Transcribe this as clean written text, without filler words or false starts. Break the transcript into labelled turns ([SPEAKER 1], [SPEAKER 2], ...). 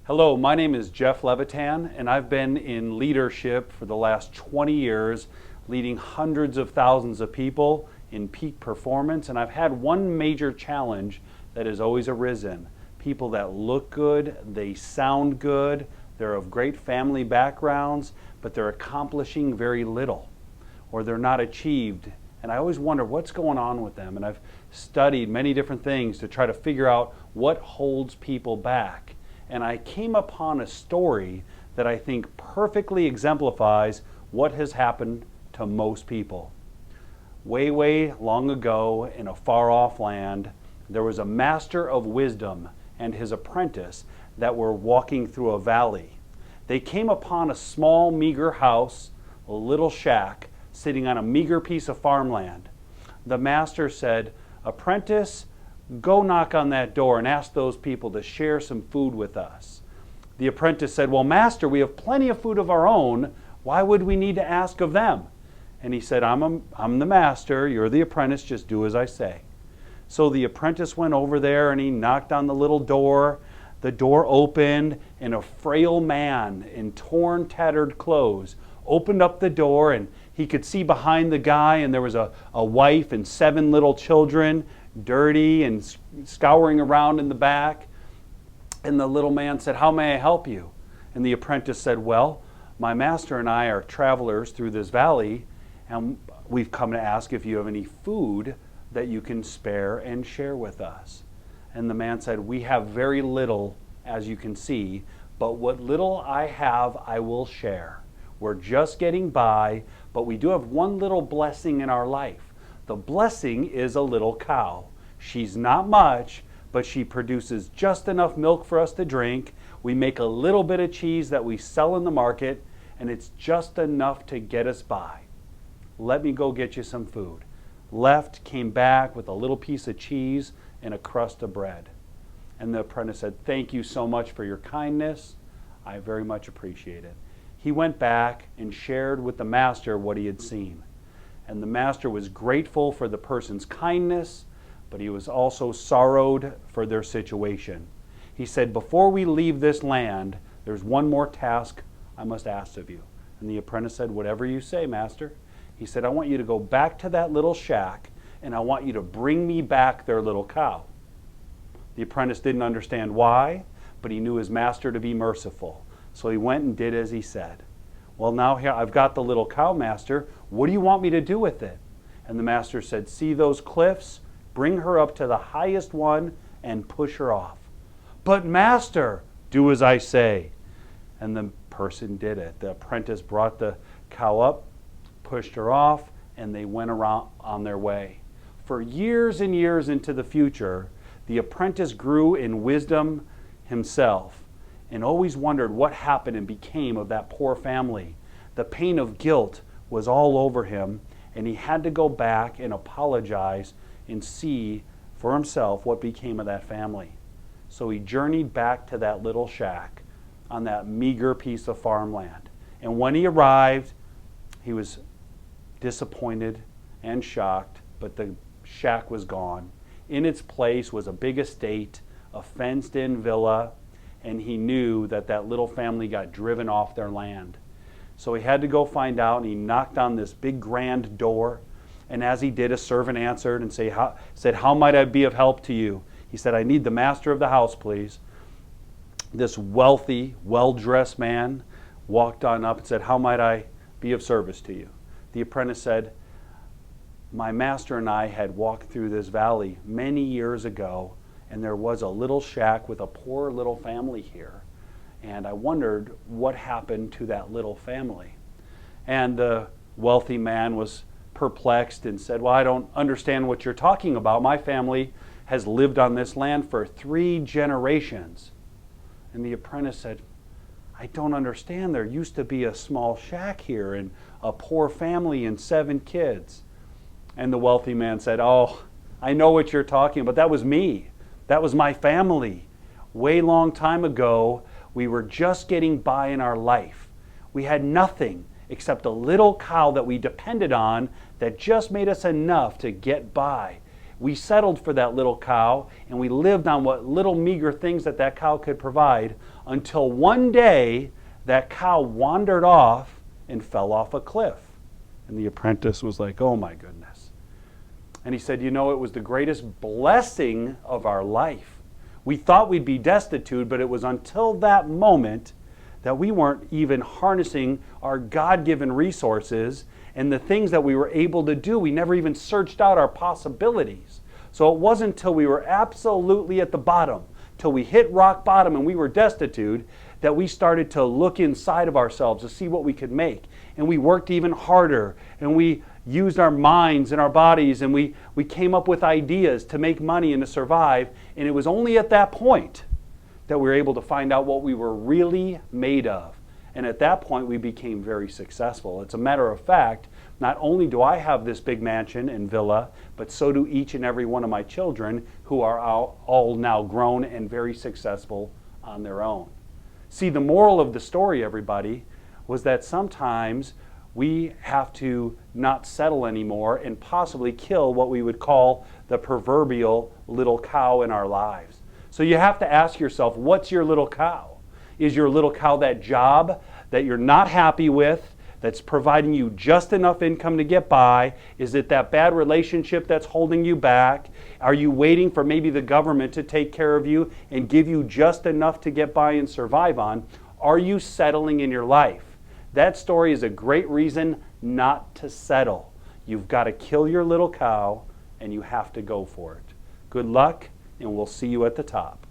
[SPEAKER 1] Hello, my name is Jeff Levitan, and I've been in leadership for the last 20 years, leading hundreds of thousands of people in peak performance. And I've had one major challenge that has always arisen. People that look good, they sound good, they're of great family backgrounds, but they're accomplishing very little, or they're not achieved. And I always wonder what's going on with them. And I've studied many different things to try to figure out what holds people back. And I came upon a story that I think perfectly exemplifies what has happened to most people. Way long ago in a far-off land, there was a master of wisdom and his apprentice that were walking through a valley. They came upon a small, meager house, a little shack, sitting on a meager piece of farmland. The master said, "Apprentice, go knock on that door and ask those people to share some food with us." The apprentice said, "Well, master, we have plenty of food of our own. Why would we need to ask of them?" And he said, I'm the master, you're the apprentice, just do as I say." So the apprentice went over there and he knocked on the little door. The door opened and a frail man in torn, tattered clothes opened up the door, and he could see behind the guy, and there was a wife and 7 little children, dirty and scouring around in the back. And the little man said, "How may I help you?" And the apprentice said, "Well, my master and I are travelers through this valley, and we've come to ask if you have any food that you can spare and share with us." And the man said, "We have very little, as you can see, but what little I have, I will share. We're just getting by, but we do have one little blessing in our life. The blessing is a little cow. She's not much, but she produces just enough milk for us to drink. We make a little bit of cheese that we sell in the market, and it's just enough to get us by. Let me go get you some food." Left, came back with a little piece of cheese and a crust of bread. And the apprentice said, "Thank you so much for your kindness. I very much appreciate it." He went back and shared with the master what he had seen. And the master was grateful for the person's kindness, but he was also sorrowed for their situation. He said, "Before we leave this land, there's one more task I must ask of you." And the apprentice said, "Whatever you say, master." He said, "I want you to go back to that little shack, and I want you to bring me back their little cow." The apprentice didn't understand why, but he knew his master to be merciful. So he went and did as he said. "Well, now here I've got the little cow, master. What do you want me to do with it?" And the master said, "See those cliffs? Bring her up to the highest one and push her off." "But master," "Do as I say." And the person did it. The apprentice brought the cow up, pushed her off, and they went around on their way. For years and years into the future, the apprentice grew in wisdom himself and always wondered what happened and became of that poor family. The pain of guilt was all over him, and he had to go back and apologize and see for himself what became of that family. So he journeyed back to that little shack on that meager piece of farmland. And when he arrived, he was disappointed and shocked, but the shack was gone. In its place was a big estate, a fenced-in villa, and he knew that that little family got driven off their land. So he had to go find out, and he knocked on this big grand door. And as he did, a servant answered and said, "How might I be of help to you?" He said, "I need the master of the house, please." This wealthy, well-dressed man walked on up and said, "How might I be of service to you?" The apprentice said, "My master and I had walked through this valley many years ago, and there was a little shack with a poor little family here. And I wondered what happened to that little family." And the wealthy man was perplexed and said, "Well, I don't understand what you're talking about. My family has lived on this land for 3 generations. And the apprentice said, "I don't understand. There used to be a small shack here and a poor family and 7 kids. And the wealthy man said, "Oh, I know what you're talking about. That was me. That was my family. Way long time ago, we were just getting by in our life. We had nothing except a little cow that we depended on that just made us enough to get by. we settled for that little cow, and we lived on what little meager things that that cow could provide, until one day that cow wandered off and fell off a cliff. And the apprentice was like, oh my goodness. And he said, you know, it was the greatest blessing of our life. We thought we'd be destitute, but it was until that moment that we weren't even harnessing our God-given resources and the things that we were able to do. We never even searched out our possibilities. So it wasn't until we were absolutely at the bottom, till we hit rock bottom and we were destitute, that we started to look inside of ourselves to see what we could make. And we worked even harder, and we used our minds and our bodies, and we came up with ideas to make money and to survive. And it was only at that point that we were able to find out what we were really made of. And at that point, we became very successful. It's a matter of fact, not only do I have this big mansion and villa, but so do each and every one of my children, who are all now grown and very successful on their own. See, the moral of the story, everybody, was that sometimes we have to not settle anymore and possibly kill what we would call the proverbial little cow in our lives. So you have to ask yourself, what's your little cow? Is your little cow that job that you're not happy with, that's providing you just enough income to get by? Is it that bad relationship that's holding you back? Are you waiting for maybe the government to take care of you and give you just enough to get by and survive on? Are you settling in your life? That story is a great reason not to settle. You've got to kill your little cow, and you have to go for it. Good luck, and we'll see you at the top.